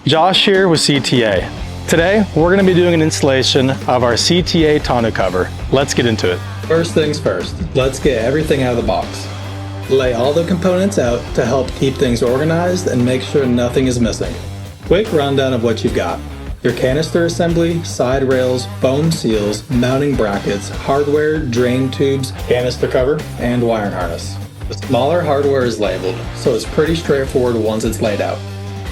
Josh here with CTA. Today, we're going to be doing an installation of our CTA tonneau cover. Let's get into it. First things first, let's get everything out of the box. Lay all the components out to help keep things organized and make sure nothing is missing. Quick rundown of what you've got. Your canister assembly, side rails, foam seals, mounting brackets, hardware, drain tubes, canister cover, and wiring harness. The smaller hardware is labeled, so it's pretty straightforward once it's laid out.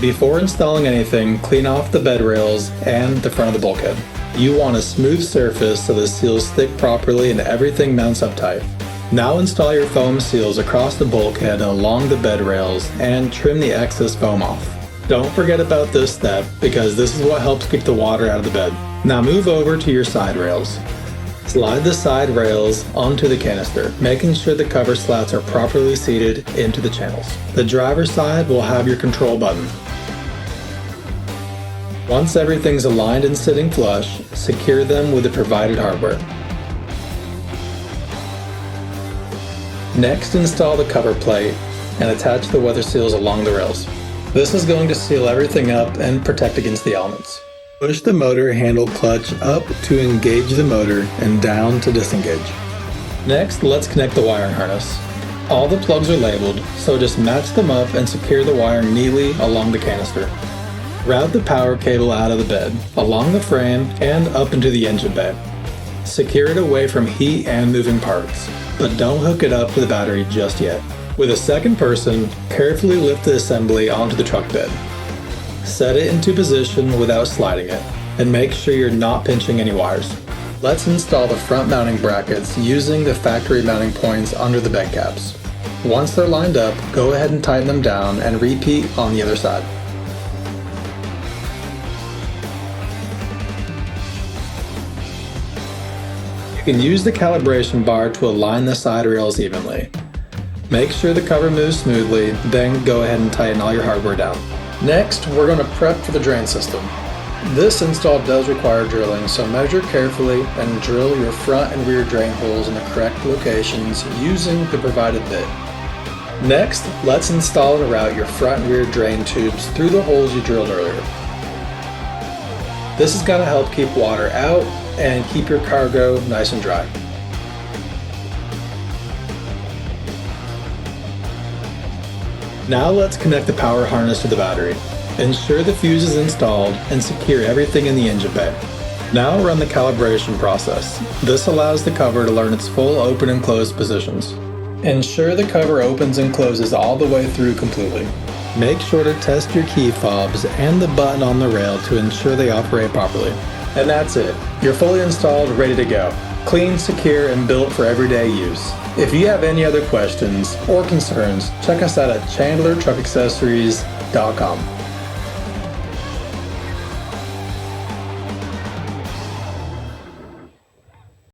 Before installing anything, clean off the bed rails and the front of the bulkhead. You want a smooth surface so the seals stick properly and everything mounts up tight. Now install your foam seals across the bulkhead and along the bed rails and trim the excess foam off. Don't forget about this step because this is what helps keep the water out of the bed. Now move over to your side rails. Slide the side rails onto the canister, making sure the cover slats are properly seated into the channels. The driver's side will have your control button. Once everything's aligned and sitting flush, secure them with the provided hardware. Next, install the cover plate and attach the weather seals along the rails. This is going to seal everything up and protect against the elements. Push the motor handle clutch up to engage the motor and down to disengage. Next, let's connect the wiring harness. All the plugs are labeled, so just match them up and secure the wiring neatly along the canister. Route the power cable out of the bed, along the frame, and up into the engine bay. Secure it away from heat and moving parts, but don't hook it up to the battery just yet. With a second person, carefully lift the assembly onto the truck bed. Set it into position without sliding it, and make sure you're not pinching any wires. Let's install the front mounting brackets using the factory mounting points under the bed caps. Once they're lined up, go ahead and tighten them down and repeat on the other side. You can use the calibration bar to align the side rails evenly. Make sure the cover moves smoothly, then go ahead and tighten all your hardware down. Next, we're going to prep for the drain system. This install does require drilling, so measure carefully and drill your front and rear drain holes in the correct locations using the provided bit. Next, let's install and route your front and rear drain tubes through the holes you drilled earlier. This is going to help keep water out and keep your cargo nice and dry. Now let's connect the power harness to the battery. Ensure the fuse is installed and secure everything in the engine bay. Now run the calibration process. This allows the cover to learn its full open and closed positions. Ensure the cover opens and closes all the way through completely. Make sure to test your key fobs and the button on the rail to ensure they operate properly. And that's it. You're fully installed, ready to go. Clean, secure, and built for everyday use. If you have any other questions or concerns, check us out at ChandlerTruckAccessories.com.